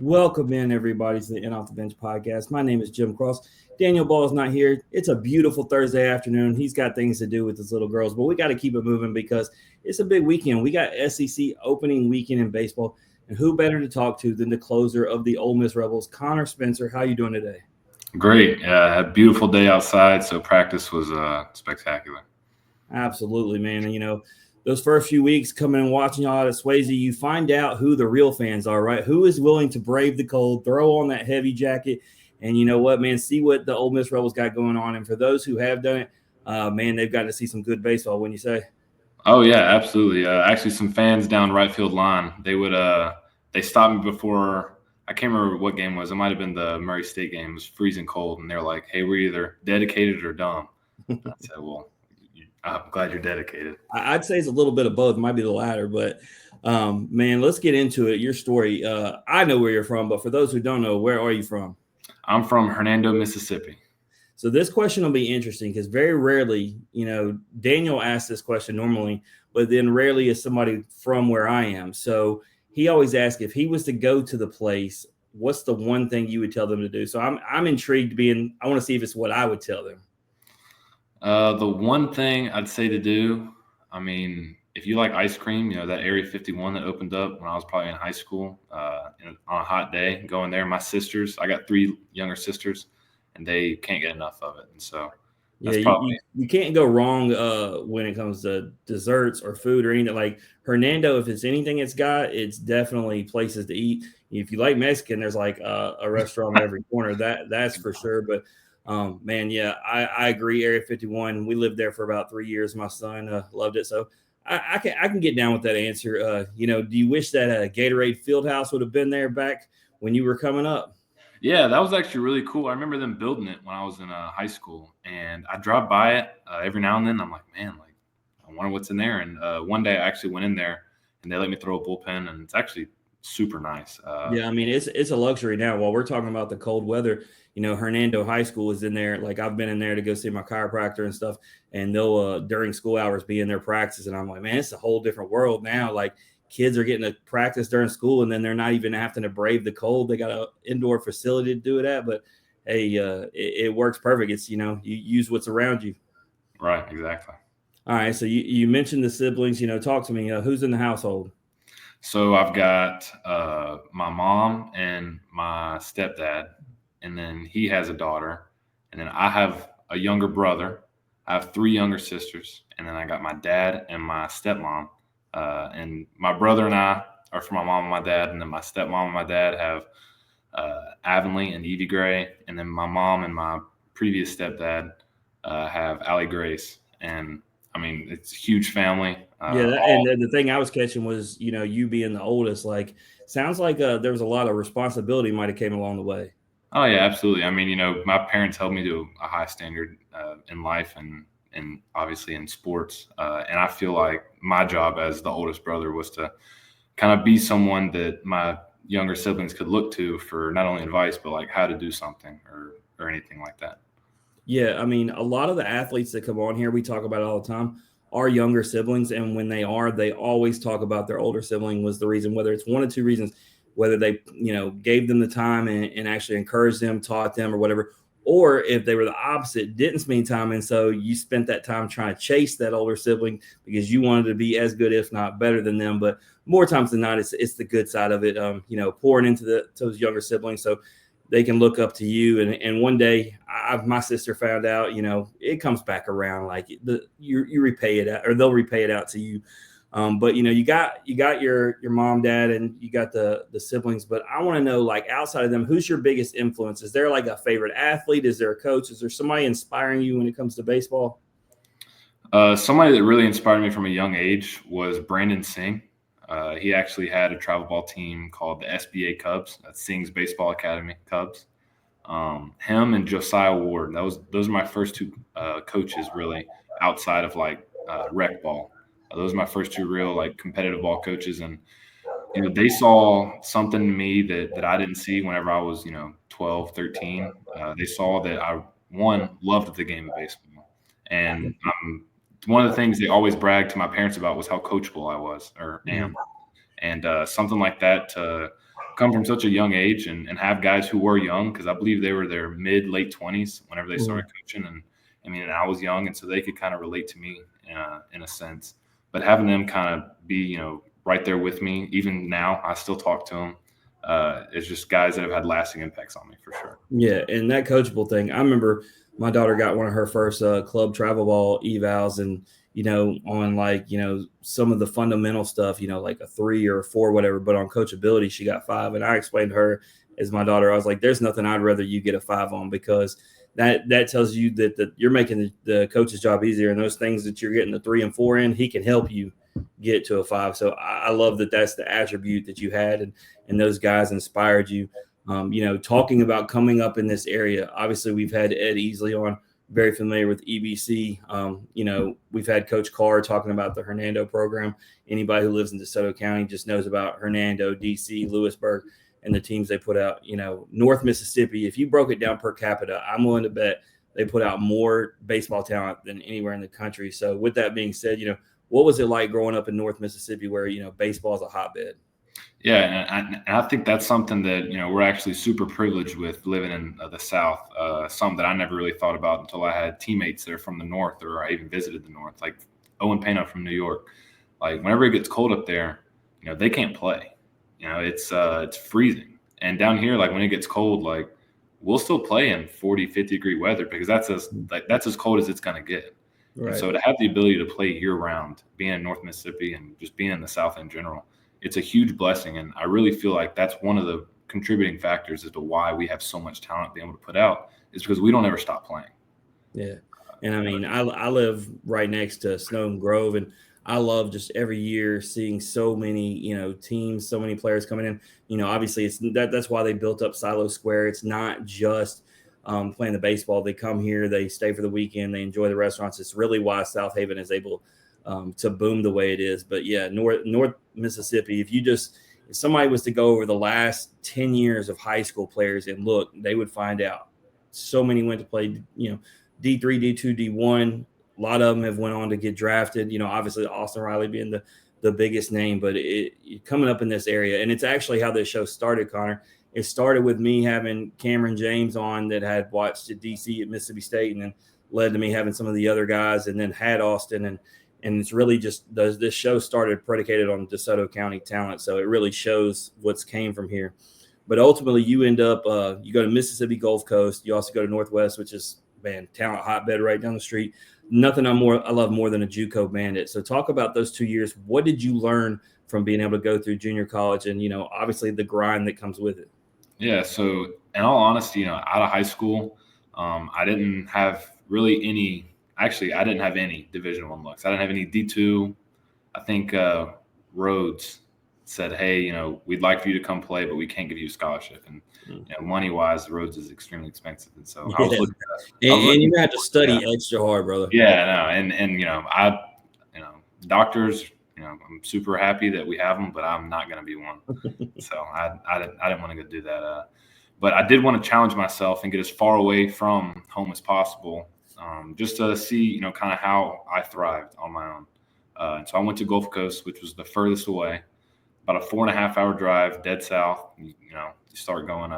Welcome in, everybody, to the In Off the Bench podcast. My name is Jim Cross. Daniel Ball is not here. It's a beautiful Thursday afternoon. He's got things to do with his little girls, but we got to keep it moving because it's a big weekend. We got SEC opening weekend in baseball, and who better to talk to than the closer of the Ole Miss Rebels, Connor Spencer. How you doing today? Great. Had a beautiful day outside, so practice was spectacular. Absolutely, man. And those first few weeks coming and watching y'all at Swayze, you find out who the real fans are, right? Who is willing to brave the cold, throw on that heavy jacket, and you know what, man, see what the Ole Miss Rebels got going on. And for those who have done it, man, they've got to see some good baseball, wouldn't you say? Oh yeah, absolutely. Actually, some fans down right field line. They stopped me before. I can't remember what game it was. It might have been the Murray State game. It was freezing cold, and they're like, "Hey, we're either dedicated or dumb." I said, "Well, I'm glad you're dedicated." I'd say it's a little bit of both. It might be the latter, but man, let's get into it. Your story. I know where you're from, but for those who don't know, where are you from? I'm from Hernando, Mississippi. So this question will be interesting because very rarely, Daniel asks this question normally, but then rarely is somebody from where I am. So he always asks if he was to go to the place, what's the one thing you would tell them to do? So I'm intrigued I want to see if it's what I would tell them. The one thing I'd say to do, I mean, if you like ice cream, that Area 51 that opened up when I was probably in high school, on a hot day, going there. My sisters, I got 3 younger sisters, and they can't get enough of it. And so that's probably you can't go wrong when it comes to desserts or food or anything. Like Hernando, if it's anything it's definitely places to eat. If you like Mexican, there's like a restaurant on every corner. That's for sure. But man, yeah, I agree. Area 51. We lived there for about 3 years. My son loved it. So I can get down with that answer. Do you wish that Gatorade Fieldhouse would have been there back when you were coming up? Yeah, that was actually really cool. I remember them building it when I was in high school, and I drive by it every now and then. I'm like, man, like I wonder what's in there. And one day I actually went in there, and they let me throw a bullpen, and it's actually super nice. Yeah, I mean it's a luxury now. While we're talking about the cold weather, Hernando High School is in there. Like I've been in there to go see my chiropractor and stuff, and they'll during school hours be in their practice, and I'm like, man, it's a whole different world now. Like kids are getting to practice during school, and then they're not even having to brave the cold. They got an indoor facility to do it at, but hey, it works perfect. It's you use what's around you. Right, exactly. All right, so you mentioned the siblings. Talk to me. Who's in the household? So I've got my mom and my stepdad, and then he has a daughter, and then I have a younger brother. I have 3 younger sisters, and then I got my dad and my stepmom. And my brother and I are from my mom and my dad, and then my stepmom and my dad have Avonlea and Evie Gray, and then my mom and my previous stepdad have Allie Grace. And I mean, it's a huge family. And the thing I was catching was, you being the oldest, like, sounds like there was a lot of responsibility might have came along the way. Oh yeah, absolutely. I mean, my parents held me to a high standard in life and obviously in sports. And I feel like my job as the oldest brother was to kind of be someone that my younger siblings could look to for not only advice, but like how to do something or anything like that. Yeah, I mean, a lot of the athletes that come on here, we talk about it all the time, are younger siblings. And when they always talk about their older sibling was the reason, whether it's one or two reasons, whether they, gave them the time and actually encouraged them, taught them or whatever, or if they were the opposite, didn't spend time. And so you spent that time trying to chase that older sibling because you wanted to be as good, if not better than them. But more times than not, it's the good side of it, pouring into those younger siblings. So they can look up to you. And one day my sister found out, it comes back around, like you repay it out, or they'll repay it out to you. But you got your mom, dad, and you got the siblings. But I want to know, like, outside of them, who's your biggest influence? Is there like a favorite athlete? Is there a coach? Is there somebody inspiring you when it comes to baseball? Somebody that really inspired me from a young age was Brandon Singh. He actually had a travel ball team called the SBA Cubs. That's Singh's Baseball Academy Cubs. Him and Josiah Ward. Those are my first 2 coaches really outside of like rec ball. Those are my first 2 real like competitive ball coaches, and they saw something in me that I didn't see whenever I was 12, 13. They saw that I loved the game of baseball, and one of the things they always bragged to my parents about was how coachable I was or am. And something like that to come from such a young age and have guys who were young, because I believe they were their late 20s whenever they started coaching. And I mean, I was young, and so they could kind of relate to me in a sense. But having them kind of be, right there with me, even now, I still talk to them. It's just guys that have had lasting impacts on me for sure. Yeah, and that coachable thing, I remember my daughter got one of her first club travel ball evals, and on some of the fundamental stuff, like a 3 or a 4, whatever. But on coachability, she got 5, and I explained to her as my daughter, I was like, "There's nothing I'd rather you get a 5 on, because that tells you that you're making the coach's job easier, and those things that you're getting the 3 and 4 in, he can help you get to a 5." So I love that that's the attribute that you had, and those guys inspired you. Talking about coming up in this area, obviously we've had Ed Easley on, very familiar with EBC. We've had Coach Carr talking about the Hernando program. Anybody who lives in DeSoto County just knows about Hernando, DC, Lewisburg, and the teams they put out. North Mississippi, if you broke it down per capita, I'm willing to bet they put out more baseball talent than anywhere in the country. So with that being said, what was it like growing up in North Mississippi where, baseball is a hotbed? Yeah, and I think that's something that, we're actually super privileged with living in the South, something that I never really thought about until I had teammates that are from the North, or I even visited the North, like Owen Pena from New York. Like whenever it gets cold up there, they can't play. It's freezing. And down here, like when it gets cold, like we'll still play in 40, 50-degree weather, because that's as cold as it's going to get. Right. And so to have the ability to play year-round, being in North Mississippi and just being in the South in general, it's a huge blessing. And I really feel like that's one of the contributing factors as to why we have so much talent being able to put out, is because we don't ever stop playing. Yeah. And I mean, I live right next to Snowden Grove, and I love just every year seeing so many, teams, so many players coming in. Obviously that's why they built up Silo Square. It's not just playing the baseball. They come here, they stay for the weekend, they enjoy the restaurants. It's really why South Haven is able to boom the way it is. But yeah, North Mississippi, if somebody was to go over the last 10 years of high school players and look, they would find out so many went to play, D3, D2, D1. A lot of them have went on to get drafted. Obviously Austin Riley being the biggest name, but it coming up in this area. And it's actually how this show started, Connor. It started with me having Cameron James on that had watched at DC at Mississippi State, and then led to me having some of the other guys, and then had Austin. And it's really just this show started predicated on DeSoto County talent. So it really shows what's came from here. But ultimately you end up, you go to Mississippi Gulf Coast. You also go to Northwest, which is, man, talent hotbed right down the street. Nothing I love more than a JUCO bandit. So talk about those 2 years. What did you learn from being able to go through junior college and, obviously the grind that comes with it? Yeah. So in all honesty, out of high school, I didn't have really any. Actually, I didn't have any Division I looks. I didn't have any D2. I think Rhodes said, "Hey, we'd like for you to come play, but we can't give you a scholarship." And money-wise, Rhodes is extremely expensive, and so I was looking at, and you have to study extra hard, brother. Yeah, no, and doctors. I'm super happy that we have them, but I'm not going to be one. So I didn't want to go do that. But I did want to challenge myself and get as far away from home as possible. Just to see, kind of how I thrived on my own. And so I went to Gulf Coast, which was the furthest away, about a 4.5-hour drive, dead south. You start going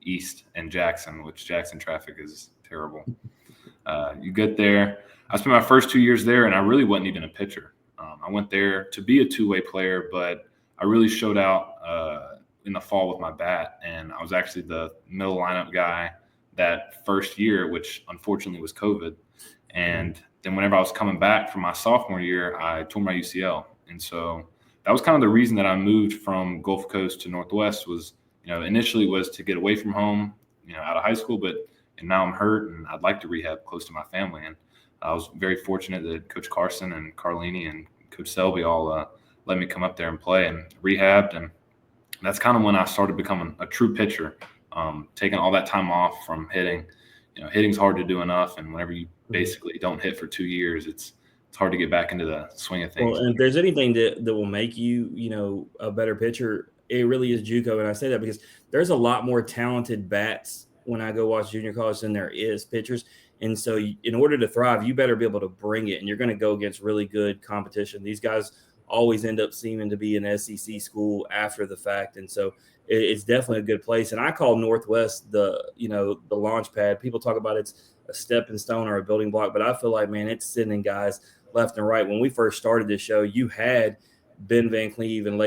east in Jackson, which Jackson traffic is terrible. You get there. I spent my first 2 years there, and I really wasn't even a pitcher. I went there to be a two-way player, but I really showed out in the fall with my bat, and I was actually the middle lineup guy that first year, which unfortunately was COVID. And then whenever I was coming back from my sophomore year, I tore my UCL. And so that was kind of the reason that I moved from Gulf Coast to Northwest was, initially was to get away from home, out of high school, and now I'm hurt and I'd like to rehab close to my family. And I was very fortunate that Coach Carson and Carlini and Coach Selby all let me come up there and play and rehabbed. And that's kind of when I started becoming a true pitcher. Taking all that time off from hitting, hitting's hard to do enough. And whenever you basically don't hit for 2 years, it's hard to get back into the swing of things. Well, and if there's anything that will make you, a better pitcher, it really is JUCO. And I say that because there's a lot more talented bats when I go watch junior college than there is pitchers. And so in order to thrive, you better be able to bring it. And you're going to go against really good competition. These guys always end up seeming to be an SEC school after the fact. And so it's definitely a good place. And I call Northwest the launch pad. People talk about it's a stepping stone or a building block, but I feel like, man, it's sending guys left and right. When we first started this show, you had Ben Van Cleve and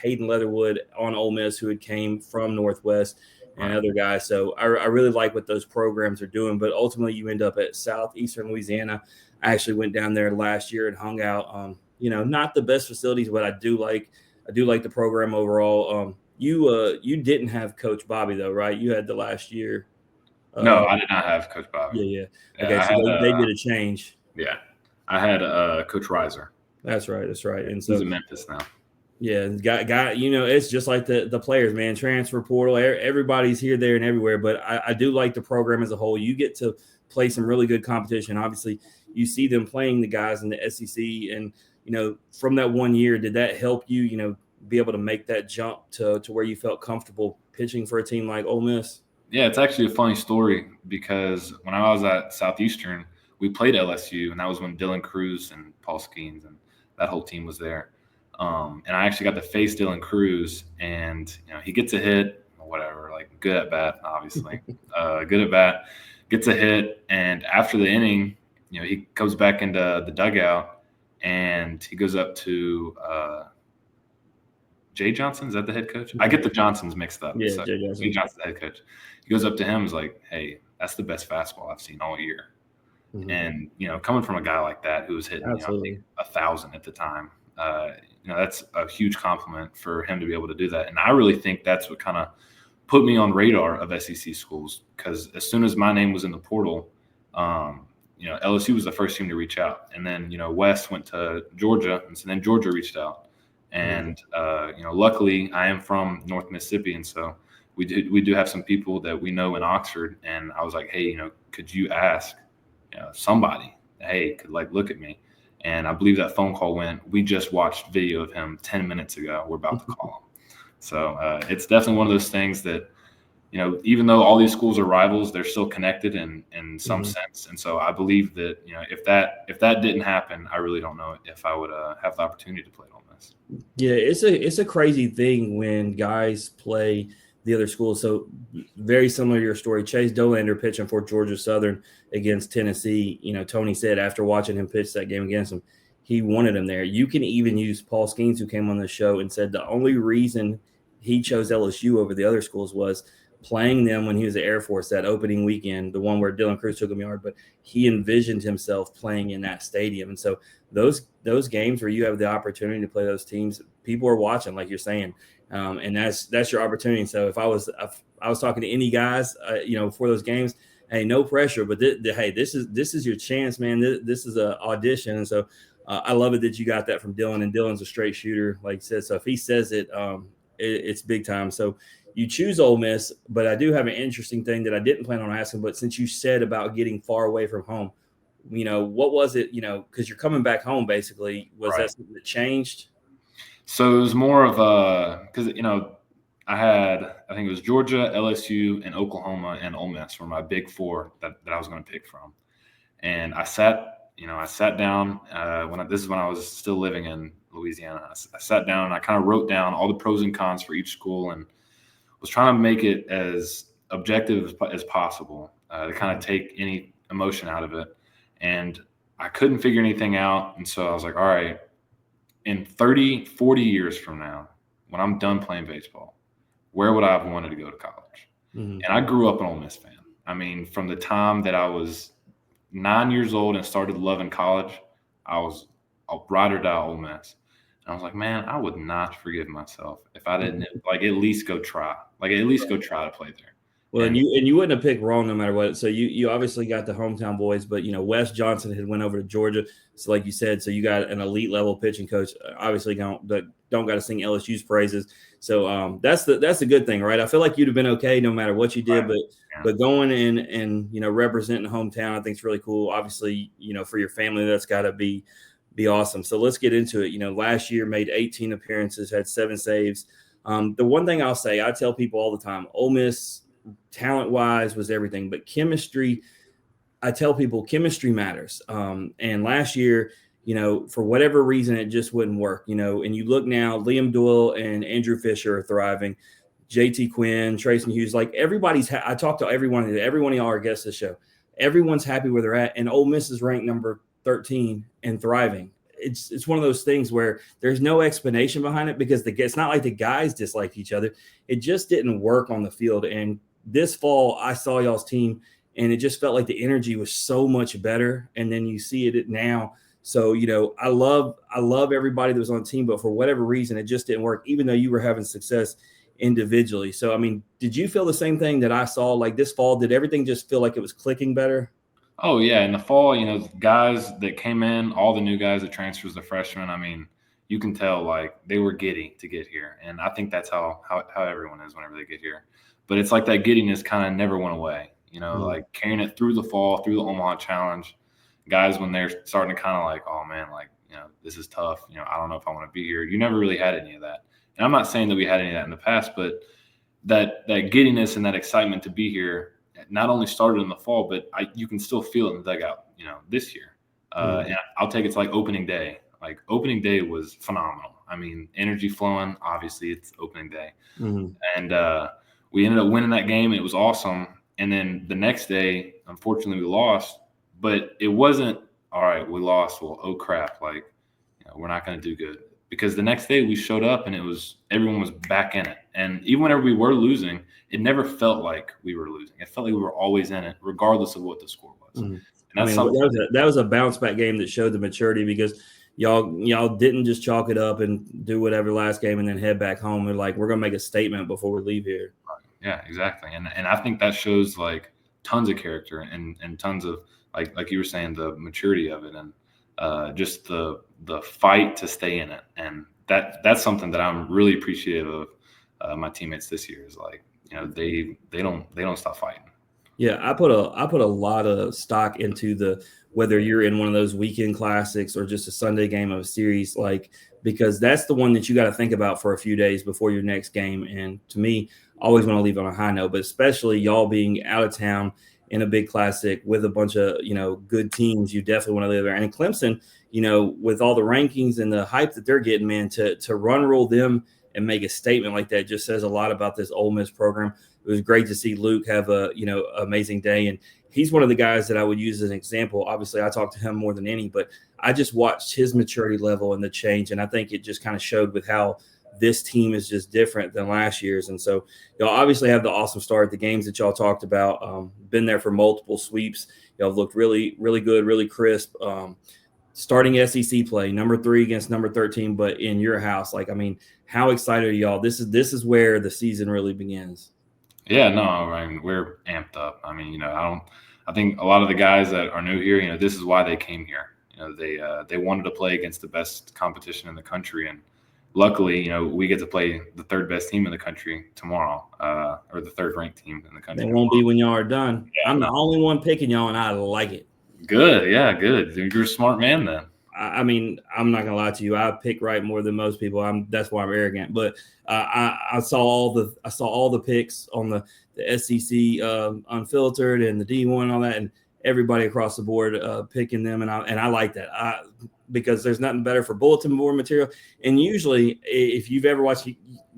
Hayden Leatherwood on Ole Miss, who had came from Northwest, and other guys. So I really like what those programs are doing. But ultimately, you end up at Southeastern Louisiana. I actually went down there last year and hung out. Not the best facilities, but I do like the program overall. You didn't have Coach Bobby though, right? You had the last year. No, I did not have Coach Bobby. Yeah. Okay, so they did a change. Yeah, I had Coach Reiser. That's right. And so he's in Memphis now. Yeah, it's just like the players, man. Transfer portal, everybody's here, there, and everywhere. But I do like the program as a whole. You get to play some really good competition. Obviously, you see them playing the guys in the SEC, and from that 1 year, did that help you, be able to make that jump to where you felt comfortable pitching for a team like Ole Miss? Yeah, it's actually a funny story because when I was at Southeastern, we played LSU, and that was when Dylan Cruz and Paul Skeens and that whole team was there. And I actually got to face Dylan Cruz, and he gets a hit, whatever, like good at bat, obviously, good at bat, gets a hit, and after the inning, he comes back into the dugout, and he goes up to Jay Johnson. Is that the head coach? I get the Johnsons mixed up. Yeah, so Jay Johnson. Jay Johnson, the head coach. He goes up to him, and is like, "Hey, that's the best fastball I've seen all year." Mm-hmm. And coming from a guy like that who was hitting 1,000 at the time. That's a huge compliment for him to be able to do that. And I really think that's what kind of put me on radar of SEC schools, because as soon as my name was in the portal, LSU was the first team to reach out. And then, West went to Georgia, and so then Georgia reached out. And, luckily I am from North Mississippi, and so we do have some people that we know in Oxford. And I was like, hey, could you ask somebody, hey, could look at me? And I believe that phone call went, we just watched video of him 10 minutes ago. We're about to call him. So it's definitely one of those things that, even though all these schools are rivals, they're still connected in some sense. And so I believe that, if that didn't happen, I really don't know if I would have the opportunity to play at Ole Miss. Yeah, it's a crazy thing when guys play the other schools. So very similar to your story, Chase Dolander pitching for Georgia Southern against Tennessee. Tony said after watching him pitch that game against him, he wanted him there. You can even use Paul Skeens, who came on the show and said the only reason he chose LSU over the other schools was playing them when he was at Air Force that opening weekend, the one where Dylan Cruz took him yard, but he envisioned himself playing in that stadium. And so those games where you have the opportunity to play those teams, people are watching, like you're saying. And that's your opportunity. So if I was talking to any guys, before those games, hey, no pressure, but hey, this is your chance, man. This is an audition. And so I love it that you got that from Dylan, and Dylan's a straight shooter, like you said. So if he says it, it's big time. So you choose Ole Miss, but I do have an interesting thing that I didn't plan on asking, but since you said about getting far away from home, what was it, because you're coming back home, basically, was that something that changed? So it was more of because, I think it was Georgia, LSU, and Oklahoma and Ole Miss were my big four that I was going to pick from. And I sat down this is when I was still living in Louisiana. I sat down and I kind of wrote down all the pros and cons for each school and was trying to make it as objective as possible to kind of take any emotion out of it. And I couldn't figure anything out. And so I was like, all right, in 30, 40 years from now, when I'm done playing baseball, where would I have wanted to go to college? Mm-hmm. And I grew up an Ole Miss fan. I mean, from the time that I was 9 years old and started loving college, I was a ride or die Ole Miss. And I was like, man, I would not forgive myself if I didn't at least go try. At least go try to play there. Well, and you wouldn't have picked wrong no matter what. So you obviously got the hometown boys, but Wes Johnson had went over to Georgia. So like you said, so you got an elite level pitching coach. Obviously don't got to sing LSU's praises. So that's the good thing, right? I feel like you'd have been okay no matter what you did, but going in and representing the hometown, I think is really cool. Obviously, for your family, that's got to be awesome. So let's get into it. Last year made 18 appearances, had 7 saves. The one thing I'll say, I tell people all the time, Ole Miss, talent-wise, was everything, but I tell people chemistry matters. And last year, for whatever reason, it just wouldn't work, and you look now, Liam Doyle and Andrew Fisher are thriving. JT Quinn, Trayson Hughes, like everybody's, I talked to everyone of y'all are guests of the show. Everyone's happy where they're at. And Ole Miss is ranked number 13 and thriving. It's one of those things where there's no explanation behind it because it's not like the guys disliked each other. It just didn't work on the field. And this fall, I saw y'all's team, and it just felt like the energy was so much better. And then you see it now. So, I love everybody that was on the team, but for whatever reason, it just didn't work, even though you were having success individually. So, I mean, did you feel the same thing that I saw? Like this fall, did everything just feel like it was clicking better? Oh, yeah. In the fall, guys that came in, all the new guys that transfers, the freshmen, I mean, you can tell like they were giddy to get here. And I think that's how everyone is whenever they get here. But it's like that giddiness kind of never went away, like carrying it through the fall, through the Omaha Challenge. Guys, when they're starting to kind of like, oh, man, like, this is tough. I don't know if I want to be here. You never really had any of that. And I'm not saying that we had any of that in the past, but that giddiness and that excitement to be here not only started in the fall, but you can still feel it in the dugout, this year. And I'll take it to like opening day. Like opening day was phenomenal. I mean, energy flowing. Obviously, it's opening day. Mm-hmm. And we ended up winning that game. It was awesome. And then the next day, unfortunately, we lost. But it wasn't, all right, we lost. Well, oh, crap. Like, we're not going to do good. Because the next day we showed up and everyone was back in it. And even whenever we were losing, it never felt like we were losing. It felt like we were always in it, regardless of what the score was. Mm-hmm. And that's that was a bounce back game that showed the maturity because y'all didn't just chalk it up and do whatever last game and then head back home. We're like, we're going to make a statement before we leave here. Yeah, exactly. And I think that shows like tons of character and tons of like you were saying, the maturity of it and just the fight to stay in it. And that's something that I'm really appreciative of my teammates this year is like, they don't stop fighting. Yeah, I put a lot of stock into whether you're in one of those weekend classics or just a Sunday game of a series, like, because that's the one that you got to think about for a few days before your next game. And to me, I always want to leave on a high note, but especially y'all being out of town in a big classic with a bunch of, good teams, you definitely want to live there. And Clemson, with all the rankings and the hype that they're getting, man, to run rule them and make a statement like that just says a lot about this Ole Miss program. It was great to see Luke have a, amazing day. And he's one of the guys that I would use as an example. Obviously, I talked to him more than any, but I just watched his maturity level and the change. And I think it just kind of showed with how this team is just different than last year's. And so y'all obviously have the awesome start. The games that y'all talked about, been there for multiple sweeps. Y'all looked really, really good, really crisp. Starting SEC play, number 3 against number 13, but in your house. Like, I mean, how excited are y'all? This is where the season really begins. Yeah, no, I mean, we're amped up. I mean, I think a lot of the guys that are new here, this is why they came here. They wanted to play against the best competition in the country. And luckily, we get to play the third best team in the country tomorrow, or the third ranked team in the country. They won't be when y'all are done. Yeah, I'm the only one picking y'all, and I like it. Good. Yeah, good. You're a smart man then. I mean, I'm not gonna lie to you. I pick right more than most people. That's why I'm arrogant. But I saw all the picks on the SEC unfiltered and the D1 and all that, and everybody across the board picking them, and I like that. Because there's nothing better for bulletin board material. And usually, if you've ever watched,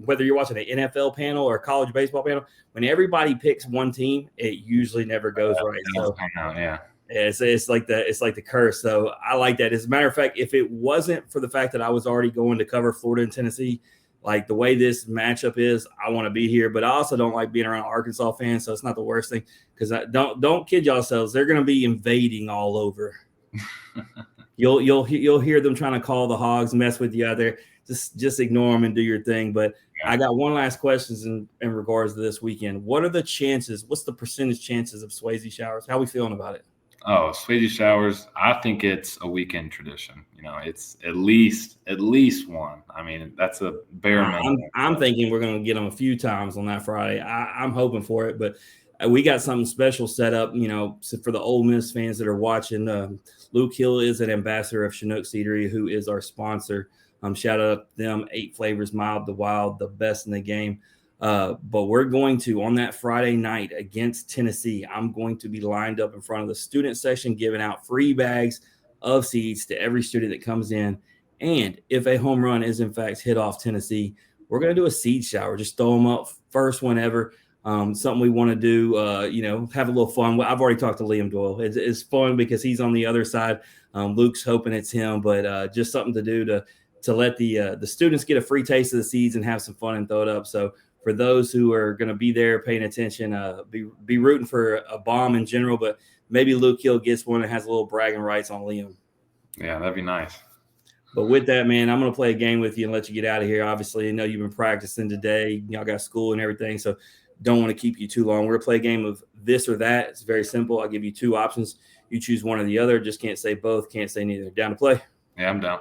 whether you're watching an NFL panel or a college baseball panel, when everybody picks one team, it usually never goes right. So, yeah. It's like the curse. So I like that. As a matter of fact, if it wasn't for the fact that I was already going to cover Florida and Tennessee, like the way this matchup is, I want to be here. But I also don't like being around Arkansas fans, so it's not the worst thing. Because don't kid yourselves, they're going to be invading all over. You'll hear them trying to call the Hogs, mess with you out there. Just ignore them and do your thing. But yeah. I got one last question in regards to this weekend. What are the chances? What's the percentage chances of Swayze Showers? How are we feeling about it? Oh, Swayze Showers, I think it's a weekend tradition. It's at least one. I mean, that's a bare minimum. I'm thinking we're going to get them a few times on that Friday. I'm hoping for it, but we got something special set up, for the Ole Miss fans that are watching. Luke Hill is an ambassador of Chinook Seedery, who is our sponsor. Shout out to them, 8 Flavors, Mild to Wild, the best in the game. But we're going to, on that Friday night against Tennessee, I'm going to be lined up in front of the student section giving out free bags of seeds to every student that comes in. And if a home run is in fact hit off Tennessee, we're going to do a seed shower. Just throw them up first whenever. Something we want to do, have a little fun. I've already talked to Liam Doyle. It's fun because he's on the other side. Luke's hoping it's him, but just something to do to let the students get a free taste of the seeds and have some fun and throw it up. So for those who are going to be there paying attention, be rooting for a bomb in general, but maybe Luke Hill gets one and has a little bragging rights on Liam. Yeah, that'd be nice. But with that, man, I'm going to play a game with you and let you get out of here. Obviously, I know you've been practicing today. Y'all got school and everything, so don't want to keep you too long. We're going to play a game of this or that. It's very simple. I'll give you two options. You choose one or the other. Just can't say both, can't say neither. Down to play? Yeah, I'm down.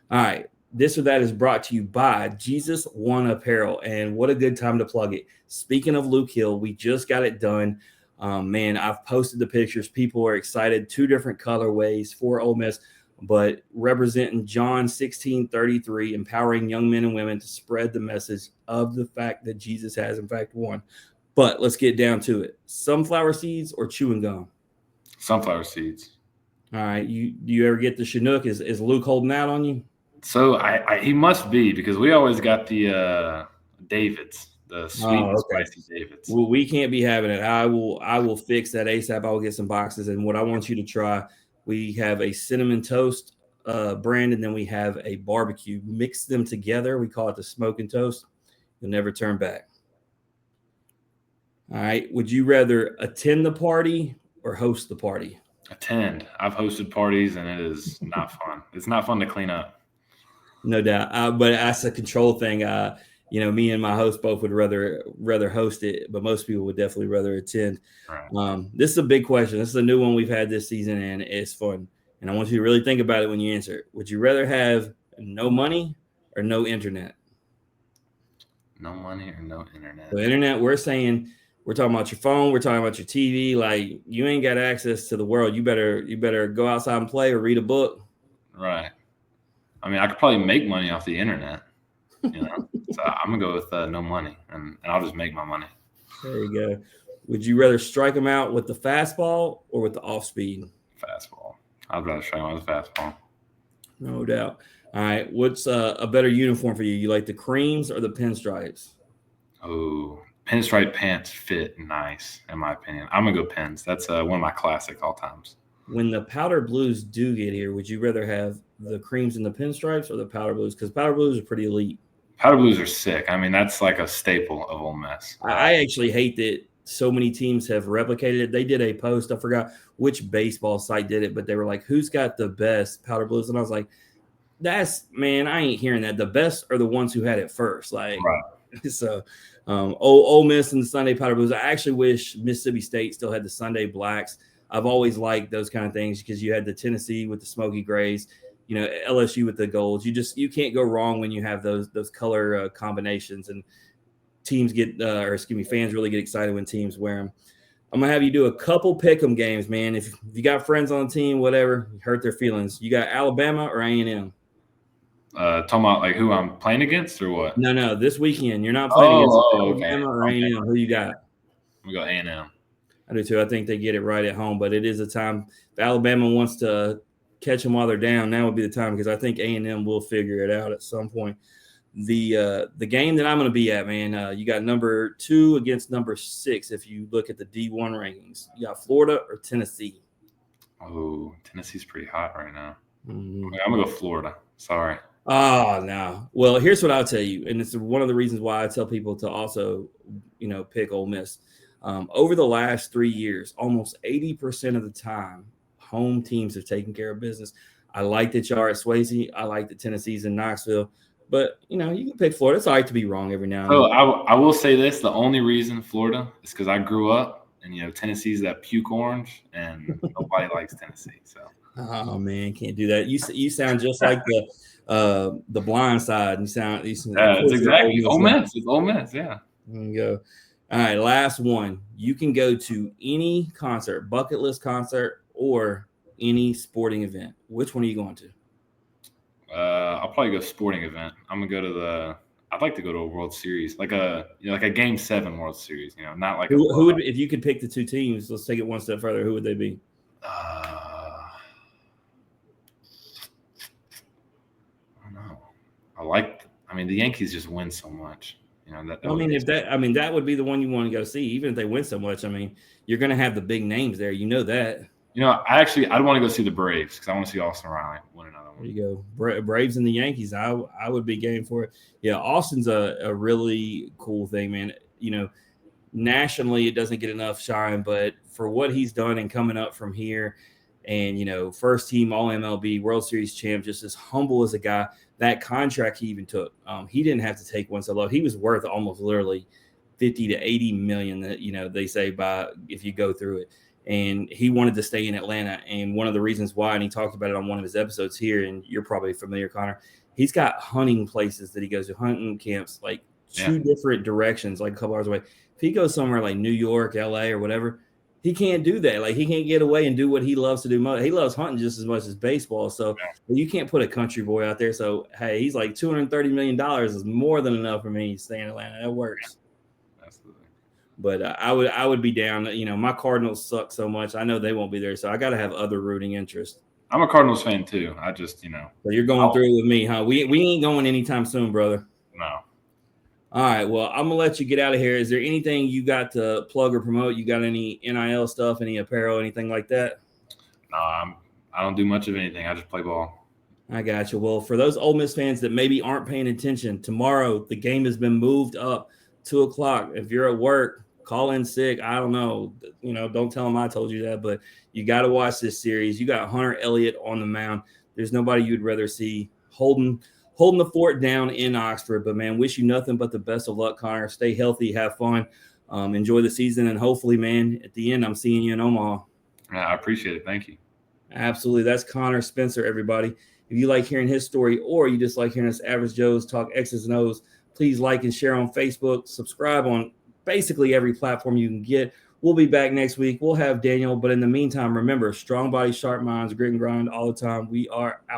All right. This or that is brought to you by Jesus One Apparel, and what a good time to plug it. Speaking of Luke Hill, we just got it done. Man, I've posted the pictures. People are excited. 2 different colorways for Ole Miss, but representing John 16:33, empowering young men and women to spread the message of the fact that Jesus has, in fact, won. But let's get down to it. Sunflower seeds or chewing gum? Sunflower seeds. All right. Do you ever get the Chinook? Is Luke holding out on you? So he must be, because we always got the Davids, the sweet and spicy Davids. Well, we can't be having it. I will fix that ASAP. I will get some boxes. And what I want you to try, we have a cinnamon toast brand, and then we have a barbecue. Mix them together. We call it the smoke and toast. You'll never turn back. All right. Would you rather attend the party or host the party? Attend. I've hosted parties, and it is not fun. It's not fun to clean up. No doubt. But that's a control thing. Me and my host both would rather host it, but most people would definitely rather attend. Right. This is a big question. This is a new one we've had this season, and it's fun. And I want you to really think about it when you answer it. Would you rather have no money or no internet? No money or no internet? The internet, we're talking about your phone. We're talking about your TV. Like, you ain't got access to the world. You better go outside and play or read a book. Right. I mean, I could probably make money off the internet, So I'm going to go with no money, and I'll just make my money. There you go. Would you rather strike them out with the fastball or with the off-speed? Fastball. I'd rather strike them with the fastball. No doubt. All right. What's a better uniform for you? You like the creams or the pinstripes? Oh, pinstripe pants fit nice, in my opinion. I'm going to go pins. That's one of my classic all times. When the powder blues do get here, would you rather have the creams and the pinstripes or the powder blues? Because powder blues are pretty elite. Powder blues are sick. I mean, that's like a staple of Ole Miss. I actually hate that so many teams have replicated it. They did a post. I forgot which baseball site did it, but they were like, who's got the best powder blues? And I was like, I ain't hearing that. The best are the ones who had it first. Like, right. So Ole Miss and the Sunday powder blues. I actually wish Mississippi State still had the Sunday blacks. I've always liked those kind of things because you had the Tennessee with the smoky grays, LSU with the golds. You can't go wrong when you have those color combinations, and fans really get excited when teams wear them. I'm gonna have you do a couple pick'em games, man. If you got friends on the team, whatever, hurt their feelings. You got Alabama or A&M? Talking about like who I'm playing against or what? No, this weekend you're not playing against Alabama or A&M. Who you got? We go A&M. I do too. I think they get it right at home, but it is a time if Alabama wants to catch them while they're down. Now would be the time, because I think A&M will figure it out at some point. The game that I'm going to be at, man, you got number 2 against number 6. If you look at the D1 rankings, you got Florida or Tennessee. Oh, Tennessee's pretty hot right now. Mm-hmm. I'm going to go Florida. Sorry. Oh, no. Well, here's what I'll tell you, and it's one of the reasons why I tell people to also, pick Ole Miss. Over the last 3 years, almost 80% of the time, home teams have taken care of business. I like that y'all are at Swayze. I like that Tennessee's in Knoxville. But, you can pick Florida. It's all right to be wrong every now and then. I will say this. The only reason Florida is because I grew up, and, Tennessee's that puke orange, and nobody likes Tennessee. So. Oh, man, can't do that. You sound just like the Blind Side. You sound it's exactly Ole Miss. It's Ole Miss, yeah. There you go. All right, last one. You can go to any concert, bucket list concert, or any sporting event. Which one are you going to? I'll probably go sporting event. I'm gonna go to I'd like to go to a World Series, like a Game 7 World Series. Not like who would, if you could pick the 2 teams. Let's take it one step further. Who would they be? the Yankees just win so much. That I would mean, be that would be the one you want to go see, even if they win so much. I mean, you're going to have the big names there. You know that. I'd want to go see the Braves because I want to see Austin Riley win another one. There you go. Braves and the Yankees. I would be game for it. Yeah, Austin's a really cool thing, man. Nationally, it doesn't get enough shine, but for what he's done and coming up from here and, first team All MLB, World Series champ, just as humble as a guy, that contract he even took, he didn't have to take one so low. He was worth almost literally 50 to 80 million that, they say if you go through it. And he wanted to stay in Atlanta. And one of the reasons why, and he talked about it on one of his episodes here, and you're probably familiar, Connor, he's got hunting places that he goes to, hunting camps, like two different directions, like a couple hours away. If he goes somewhere like New York, LA, or whatever, he can't do that. Like, he can't get away and do what he loves to do. He loves hunting just as much as baseball. So you can't put a country boy out there. So, hey, he's like $230 million is more than enough for me to stay in Atlanta. That works. Absolutely. But I would be down. My Cardinals suck so much. I know they won't be there, so I got to have other rooting interest. I'm a Cardinals fan too. I just, So you're going through it with me, huh? We ain't going anytime soon, brother. No. All right. Well, I'm gonna let you get out of here. Is there anything you got to plug or promote? You got any NIL stuff, any apparel, anything like that? No, I don't do much of anything. I just play ball. I got you. Well, for those Ole Miss fans that maybe aren't paying attention, tomorrow the game has been moved up 2:00. If you're at work, call in sick. I don't know. Don't tell them I told you that, but you got to watch this series. You got Hunter Elliott on the mound. There's nobody you'd rather see holding the fort down in Oxford. But, man, wish you nothing but the best of luck, Connor. Stay healthy, have fun, enjoy the season, and hopefully, man, at the end, I'm seeing you in Omaha. I appreciate it. Thank you. Absolutely. That's Connor Spencer, everybody. If you like hearing his story or you just like hearing us average Joes talk X's and O's, please like and share on Facebook. Subscribe on basically every platform you can get. We'll be back next week. We'll have Daniel. But in the meantime, remember, strong body, sharp minds, grit and grind all the time. We are out.